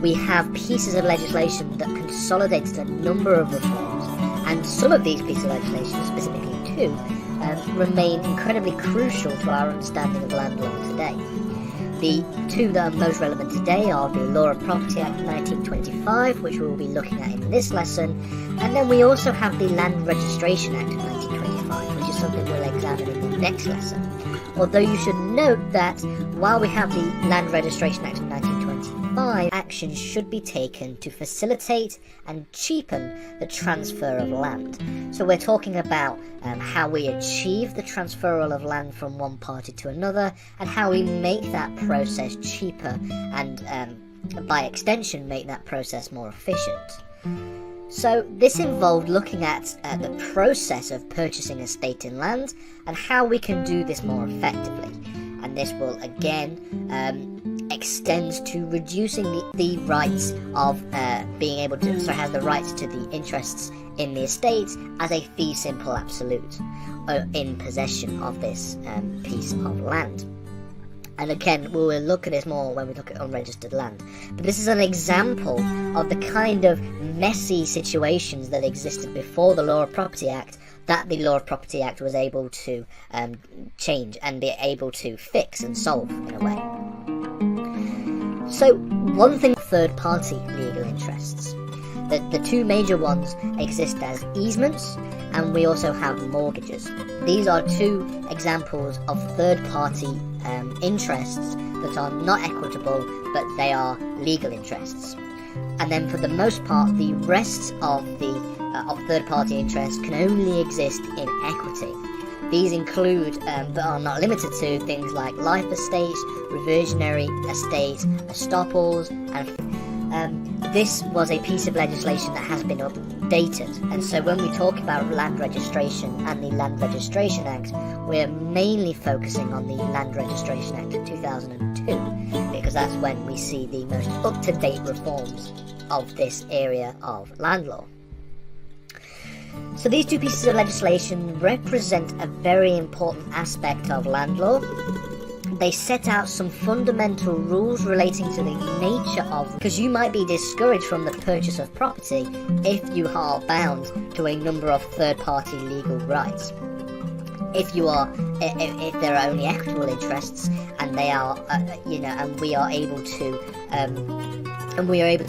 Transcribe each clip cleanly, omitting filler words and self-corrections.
we have pieces of legislation that consolidated a number of reforms, and some of these pieces of legislation, specifically two, remain incredibly crucial to our understanding of land law today. The two that are most relevant today are the Law of Property Act of 1925, which we will be looking at in this lesson, and then we also have the Land Registration Act of 1925, which is something we'll examine in the next lesson. Although you should note that while we have the Land Registration Act of 1925, action should be taken to facilitate and cheapen the transfer of land. So we're talking about how we achieve the transferal of land from one party to another, and how we make that process cheaper and by extension make that process more efficient. So this involved looking at the process of purchasing estate in land and how we can do this more effectively. And this will again extend to reducing the rights of being able to, has the rights to the interests in the estate as a fee simple absolute in possession of this piece of land. And again, we will look at this more when we look at unregistered land. But this is an example of the kind of messy situations that existed before the Law of Property Act that the Law of Property Act was able to change and be able to fix and solve in a way. So one thing, third-party legal interests. The two major ones exist as easements, and we also have mortgages. These are two examples of third-party interests that are not equitable, but they are legal interests. And then for the most part, the rest of the third-party interests can only exist in equity. These include, but are not limited to, things like life estates, reversionary estates, estoppels, and this was a piece of legislation that has been updated. And so when we talk about land registration and the Land Registration Act, we're mainly focusing on the Land Registration Act of 2002, because that's when we see the most up-to-date reforms of this area of land law. So these two pieces of legislation represent a very important aspect of land law. They set out some fundamental rules relating to the nature of, because you might be discouraged from the purchase of property if you are bound to a number of third-party legal rights. If there are only equitable interests and they are, and we are able to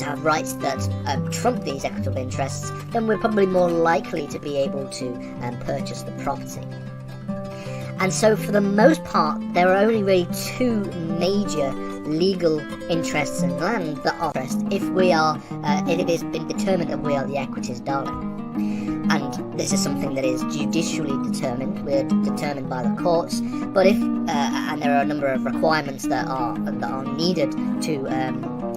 have rights that trump these equitable interests, then we're probably more likely to be able to purchase the property. And so for the most part, there are only really two major legal interests in land that are if it has been determined that we are the equities darling. And this is something that is judicially determined. We're determined by the courts. But and there are a number of requirements that are needed to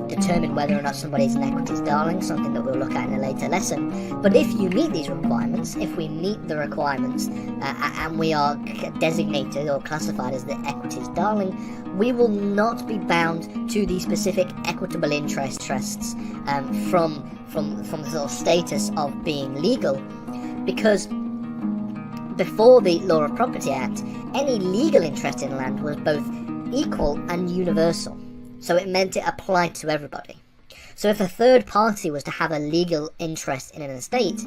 determine whether or not somebody is an equities darling, something that we'll look at in a later lesson. But if you meet these requirements, if we meet the requirements and we are designated or classified as the equities darling, we will not be bound to the specific equitable interests from the sort of status of being legal, because before the Law of Property Act, any legal interest in land was both equal and universal. So it meant it applied to everybody. So if a third party was to have a legal interest in an estate,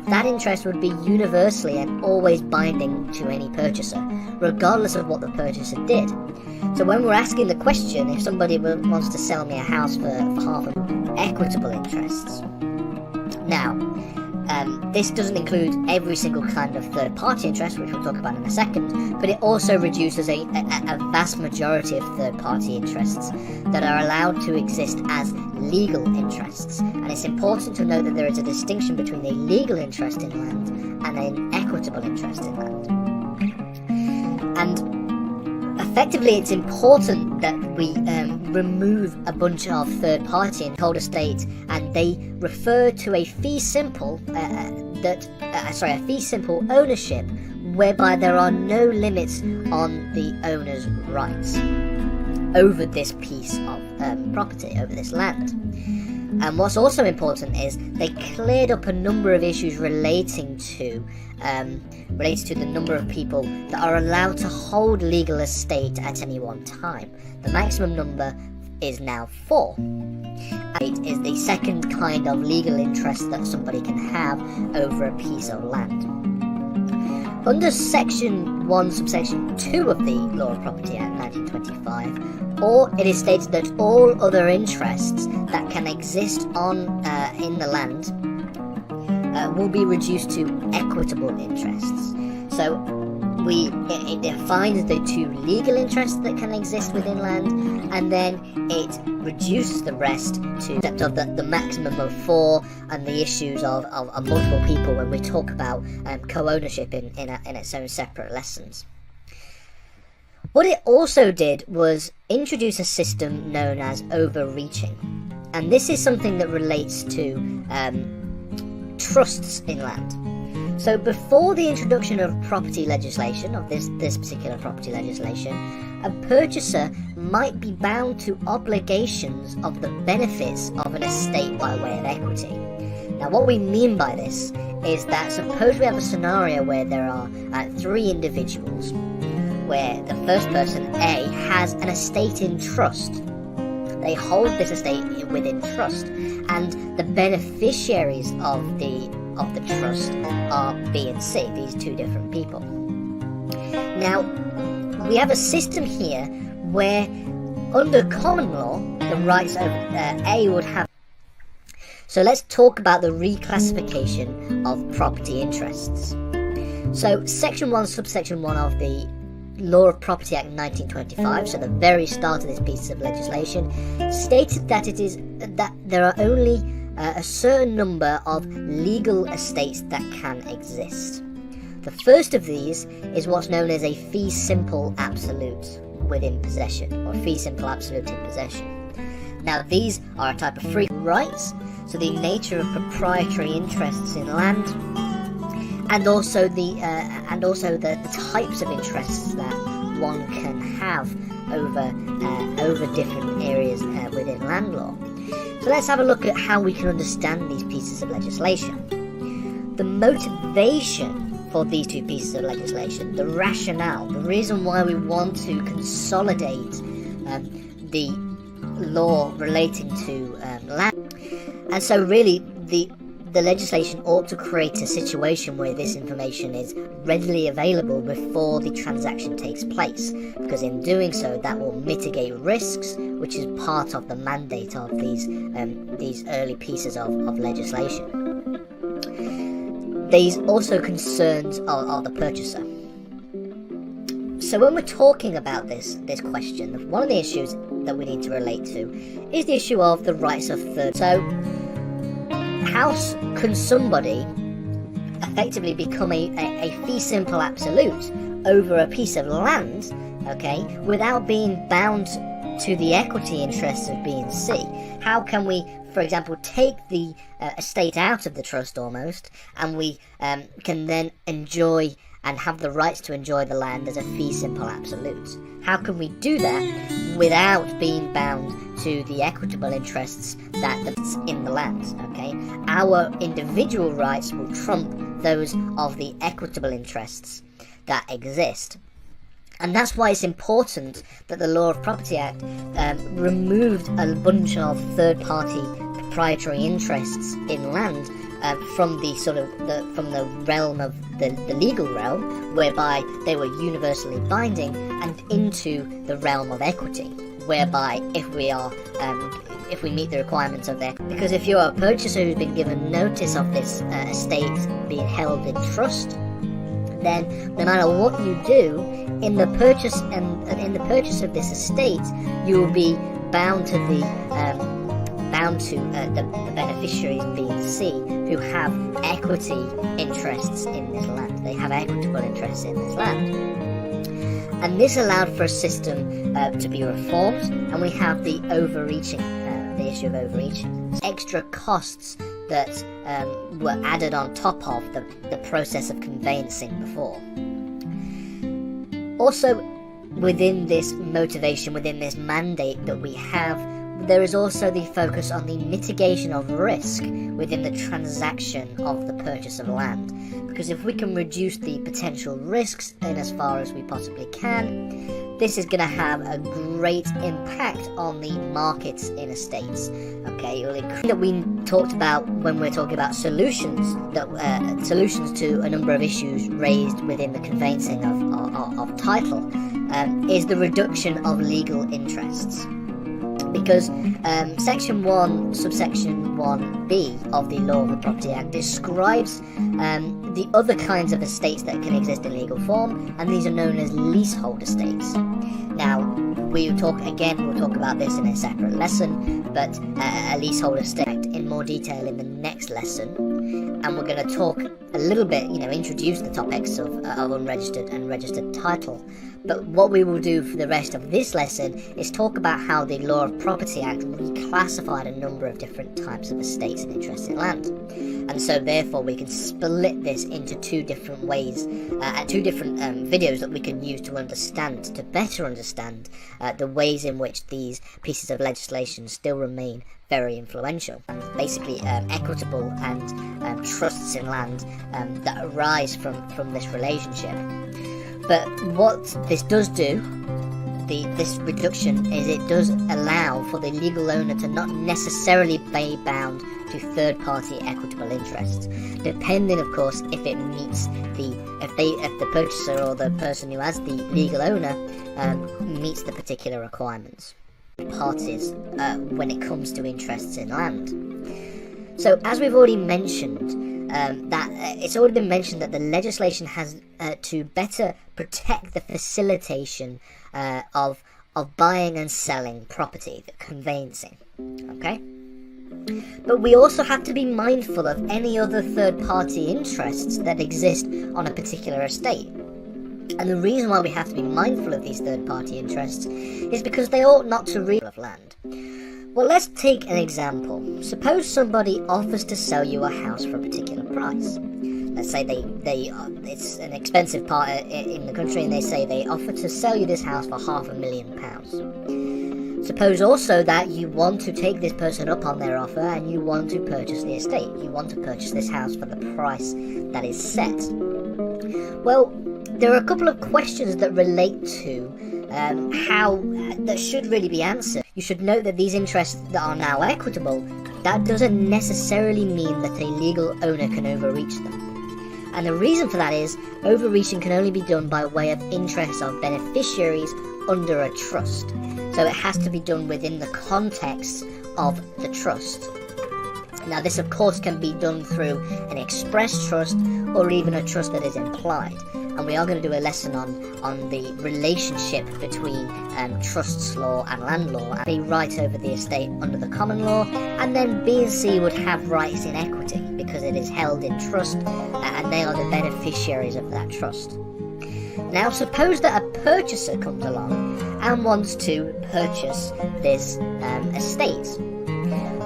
that interest would be universally and always binding to any purchaser, regardless of what the purchaser did. So when we're asking the question, if somebody wants to sell me a house for half of equitable interests, now, this doesn't include every single kind of third-party interest, which we'll talk about in a second, but it also reduces a vast majority of third-party interests that are allowed to exist as legal interests. And it's important to note that there is a distinction between a legal interest in land and an equitable interest in land. And effectively, it's important that we remove a bunch of third-party and hold estate, and they refer to a fee simple ownership, whereby there are no limits on the owner's rights over this piece of property, over this land. And what's also important is they cleared up a number of issues relating to the number of people that are allowed to hold legal estate at any one time. The maximum number is now 4. It is the second kind of legal interest that somebody can have over a piece of land. Under Section 1, subsection 2 of the Law of Property Act 1925, it is stated that all other interests that can exist in the land will be reduced to equitable interests. So it defines the two legal interests that can exist within land, and then it reduces the rest to the maximum of 4 and the issues of multiple people when we talk about co-ownership in its own separate lessons. What it also did was introduce a system known as overreaching, and this is something that relates to trusts in land. So before the introduction of property legislation, of this particular property legislation, a purchaser might be bound to obligations of the benefits of an estate by way of equity. Now what we mean by this is that suppose we have a scenario where there are 3 individuals, where the first person, A, has an estate in trust. They hold this estate within trust, and the beneficiaries of the trust are B and C, these 2 different people. Now, we have a system here where, under common law, the rights of A would have. So let's talk about the reclassification of property interests. So, Section 1, subsection 1 of the Law of Property Act 1925, so the very start of this piece of legislation, stated that that there are only a certain number of legal estates that can exist. The first of these is what's known as a fee simple absolute within possession, or fee simple absolute in possession. Now these are a type of free rights, so the nature of proprietary interests in land, and also the types of interests that one can have over different areas within land law. So let's have a look at how we can understand these pieces of legislation. The motivation for these 2 pieces of legislation, the rationale, the reason why we want to consolidate the law relating to land. And so really the legislation ought to create a situation where this information is readily available before the transaction takes place, because in doing so that will mitigate risks, which is part of the mandate of these early pieces of legislation. These also concerns are the purchaser. So when we're talking about this question, one of the issues that we need to relate to is the issue of the rights of third. So how can somebody effectively become a fee simple absolute over a piece of land, okay, without being bound to the equity interests of B and C? How can we, for example, take the estate out of the trust almost, and we can then enjoy and have the rights to enjoy the land as a fee simple absolute? How can we do that without being bound to the equitable interests that's in the land? Okay, our individual rights will trump those of the equitable interests that exist. And that's why it's important that the Law of Property Act removed a bunch of third-party proprietary interests in land from the realm of the legal realm, whereby they were universally binding, and into the realm of equity, whereby if we meet the requirements of that, because if you're a purchaser who's been given notice of this estate being held in trust, then no matter what you do in the purchase of this estate, you will be bound to the beneficiaries B and C, who have equity interests in this land. They have equitable interests in this land. And this allowed for a system to be reformed, and we have the issue of overreaching. Extra costs that were added on top of the process of conveyancing before. Also, within this motivation, within this mandate that we have, there is also the focus on the mitigation of risk within the transaction of the purchase of land. Because if we can reduce the potential risks in as far as we possibly can, this is going to have a great impact on the markets in estates. Okay, that we talked about when we're talking about solutions to a number of issues raised within the conveyancing of title, is the reduction of legal interests. Because Section 1, subsection 1b of the Law of the Property Act describes the other kinds of estates that can exist in legal form, and these are known as leasehold estates. Now, we'll talk about this in a separate lesson, but a leasehold estate in more detail in the next lesson. And we're going to talk a little bit, introduce the topics of unregistered and registered title. But what we will do for the rest of this lesson is talk about how the Law of Property Act reclassified a number of different types of estates and interests in land. And so therefore we can split this into two different ways, two different videos that we can use to better understand the ways in which these pieces of legislation still remain very influential. Basically equitable and trusts in land that arise from this relationship. But what this does do, this reduction, is it does allow for the legal owner to not necessarily be bound to third-party equitable interests, depending, of course, if it meets if the purchaser or the person who has the legal owner meets the particular requirements parties when it comes to interests in land. So, as we've already mentioned, it's already been mentioned that the legislation has to better protect the facilitation of buying and selling property, the conveyancing. Okay, but we also have to be mindful of any other third-party interests that exist on a particular estate. And the reason why we have to be mindful of these third-party interests is because they ought not to read of land. Well, let's take an example. Suppose somebody offers to sell you a house for a particular price. Let's say it's an expensive part in the country, and they say they offer to sell you this house for £500,000. Suppose also that you want to take this person up on their offer and you want to purchase the estate. You want to purchase this house for the price that is set. Well, there are a couple of questions that relate to how that should really be answered. You should note that these interests that are now equitable, that doesn't necessarily mean that a legal owner can overreach them. And the reason for that is overreaching can only be done by way of interests of beneficiaries under a trust. So it has to be done within the context of the trust. Now, this of course can be done through an express trust or even a trust that is implied. And we are going to do a lesson on the relationship between trusts law and land law, and the right over the estate under the common law, and then B and C would have rights in equity because it is held in trust and they are the beneficiaries of that trust. Now, suppose that a purchaser comes along and wants to purchase this estate.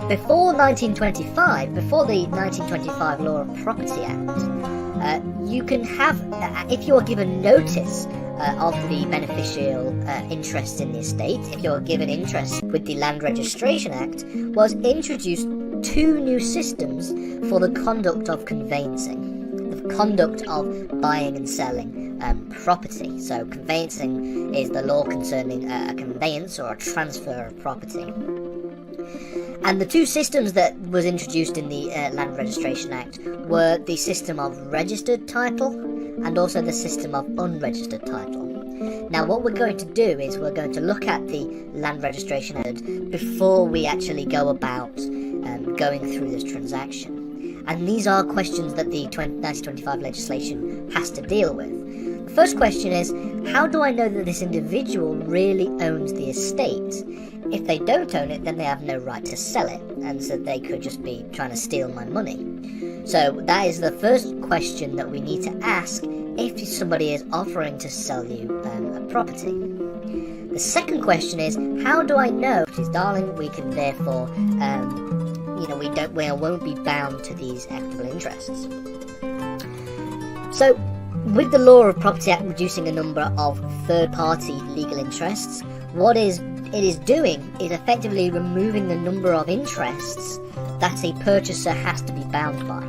Before the 1925 Law of Property Act, you can have, if you're given notice of the beneficial interest in the estate, if you're given interest with the Land Registration Act, was introduced two new systems for the conduct of conveyancing, the conduct of buying and selling property. So conveyancing is the law concerning a conveyance or a transfer of property. And the two systems that was introduced in the Land Registration Act were the system of registered title and also the system of unregistered title. Now, what we're going to do is we're going to look at the Land Registration Act before we actually go about going through this transaction. And these are questions that the 1925 legislation has to deal with. The first question is, how do I know that this individual really owns the estate? If they don't own it, then they have no right to sell it, and so they could just be trying to steal my money. So that is the first question that we need to ask if somebody is offering to sell you a property. The second question is, how do I know? Darling, we can therefore, we won't be bound to these equitable interests. So, with the Law of Property Act reducing a number of third-party legal interests, what it is doing is effectively removing the number of interests that a purchaser has to be bound by.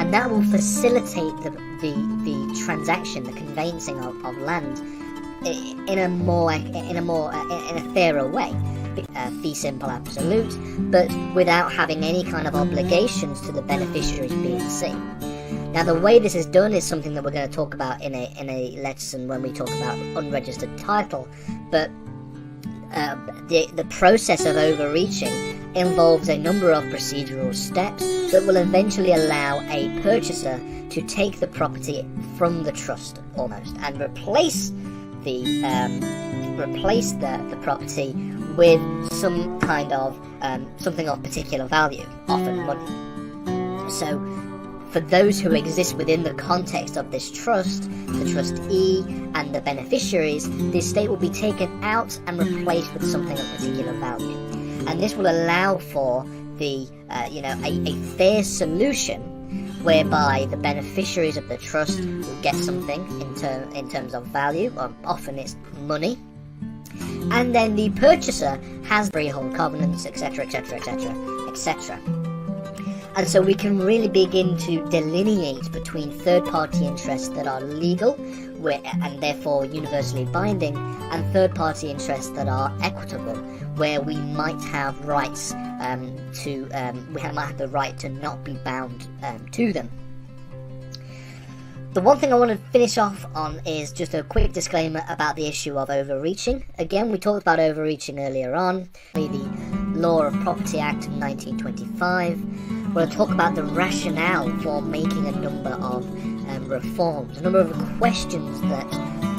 And that will facilitate the transaction, the conveyancing of land in a fairer way, fee simple absolute, but without having any kind of obligations to the beneficiaries being C. Now, the way this is done is something that we're going to talk about in a lesson when we talk about unregistered title, but the process of overreaching involves a number of procedural steps that will eventually allow a purchaser to take the property from the trust almost and replace the property with some kind of something of particular value, often money. So for those who exist within the context of this trust, the trustee and the beneficiaries, the estate will be taken out and replaced with something of particular value. And this will allow for the a fair solution whereby the beneficiaries of the trust will get something in terms of value, or often it's money, and then the purchaser has freehold covenants, etc, etc, etc, etc. And so we can really begin to delineate between third-party interests that are legal and therefore universally binding, and third-party interests that are equitable, where we might have rights might have the right to not be bound to them. The one thing I want to finish off on is just a quick disclaimer about the issue of overreaching. Again, we talked about overreaching earlier on, the Law of Property Act of 1925. We'll talk about the rationale for making a number of reforms, a number of questions that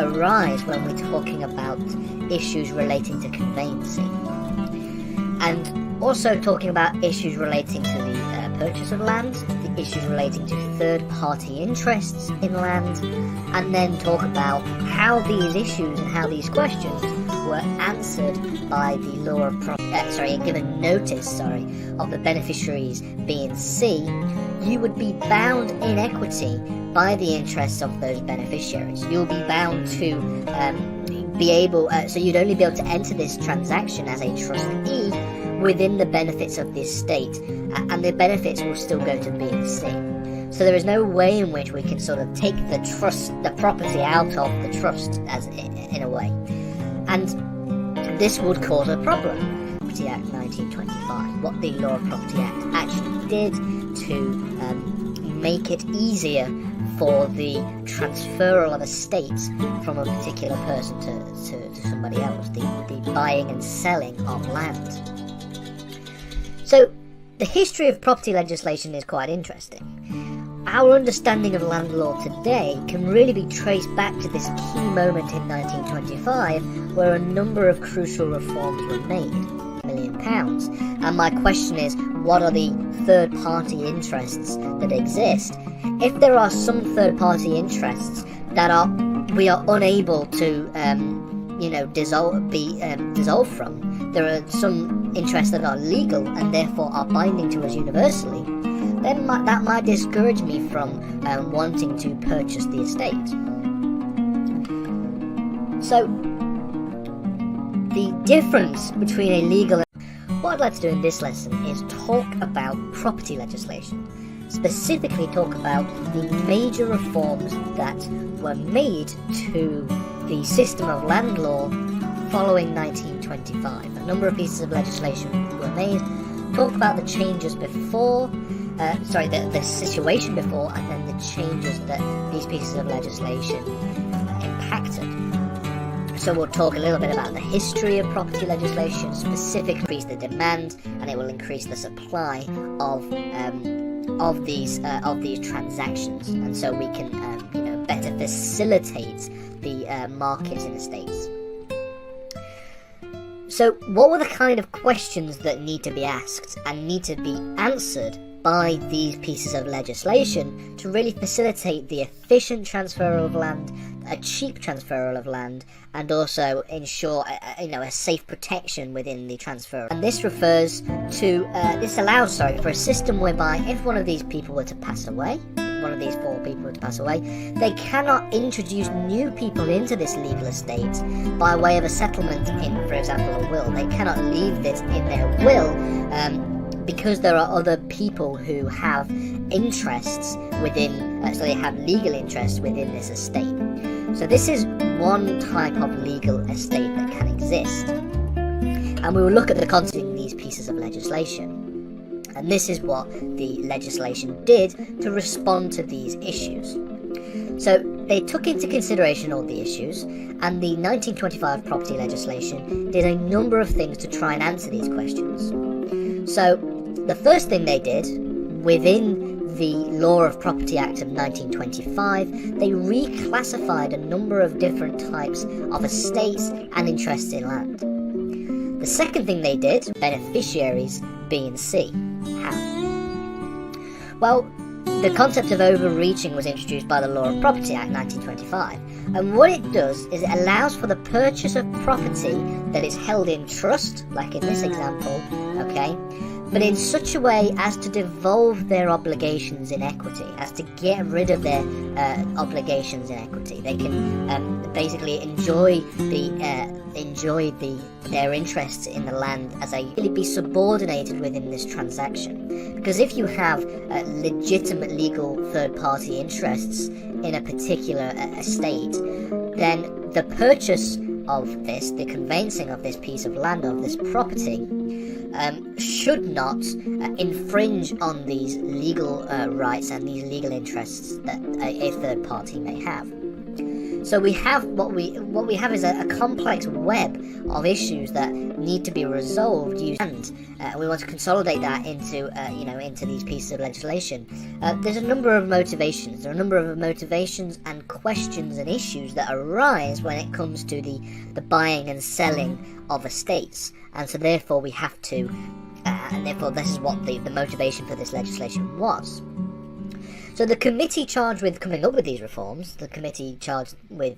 arise when we're talking about issues relating to conveyancing, and also talking about issues relating to the purchase of land, the issues relating to third-party interests in land, and then talk about how these issues and how these questions were answered by the law of given notice of the beneficiaries being C. You would be bound in equity by the interests of those beneficiaries. You'll be bound to be able, so you'd only be able to enter this transaction as a trustee within the benefits of the estate, and the benefits will still go to B and C. So there is no way in which we can sort of take the property out of the trust, as in a way, and this would cause a problem. Property Act 1925, what the Law of Property Act actually did to make it easier for the transferal of estates from a particular person to somebody else, the buying and selling of land. So the history of property legislation is quite interesting. Our understanding of land law today can really be traced back to this key moment in 1925 where a number of crucial reforms were made. £1 million. And my question is, what are the third-party interests that exist? If there are some third-party interests that we are unable to dissolve from, there are some interests that are legal and therefore are binding to us universally, then that might discourage me from wanting to purchase the estate. So the difference between a legal and what I'd like to do in this lesson is talk about property legislation, specifically talk about the major reforms that were made to the system of land law following 1925. A number of pieces of legislation were made, talk about the changes before, the situation before, and then the changes that these pieces of legislation impacted. So we'll talk a little bit about the history of property legislation, specifically increase the demand, and it will increase the supply of these transactions, and so we can better facilitate the markets in the States. So what were the kind of questions that need to be asked and need to be answered by these pieces of legislation to really facilitate the efficient transfer of land, a cheap transfer of land, and also ensure a safe protection within the transfer? And this refers to allows for a system whereby if one of these people were to pass away, one of these four people were to pass away, they cannot introduce new people into this legal estate by way of a settlement in, for example, a will. They cannot leave this in their will because there are other people who have interests within, so they have legal interests within this estate. So this is one type of legal estate that can exist. And we will look at the content of these pieces of legislation. And this is what the legislation did to respond to these issues. So they took into consideration all the issues, and the 1925 property legislation did a number of things to try and answer these questions. So the first thing they did, within the Law of Property Act of 1925, they reclassified a number of different types of estates and interests in land. The second thing they did, beneficiaries B and C. How? Well, the concept of overreaching was introduced by the Law of Property Act 1925, and what it does is it allows for the purchase of property that is held in trust, like in this example, okay, but in such a way as to devolve their obligations in equity, as to get rid of their obligations in equity. They can basically enjoy their interests in the land as a really be subordinated within this transaction. Because if you have legitimate legal third-party interests in a particular estate, then the purchase of this, the conveyancing of this piece of land, of this property, should not infringe on these legal rights and these legal interests that a third party may have. So we have what we have is a complex web of issues that need to be resolved, and we want to consolidate that into into these pieces of legislation. There's a number of motivations. There are a number of motivations and questions and issues that arise when it comes to the buying and selling of estates, and so therefore we have to, and therefore this is what the motivation for this legislation was. So the committee charged with coming up with these reforms, the committee charged with,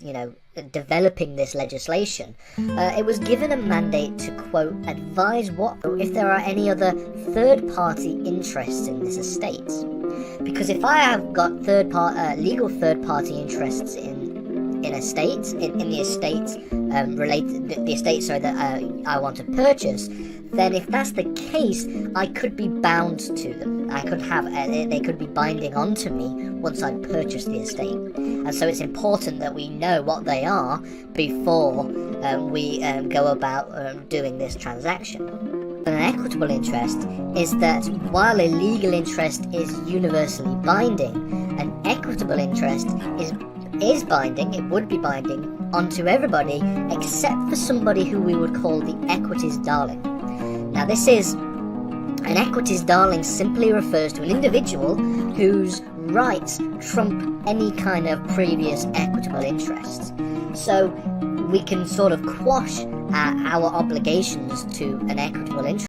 developing this legislation, it was given a mandate to, quote, advise what if there are any other third-party interests in this estate. Because if I have got legal third-party interests in the estate that I want to purchase, then if that's the case, I could be bound to them. I could have they could be binding onto me once I purchase the estate, and so it's important that we know what they are before we go about doing this transaction. An equitable interest is that while a legal interest is universally binding, an equitable interest is binding. It would be binding onto everybody except for somebody who we would call the equities darling. Now an equities darling simply refers to an individual whose rights trump any kind of previous equitable interests. So we can sort of quash our obligations to an equitable interest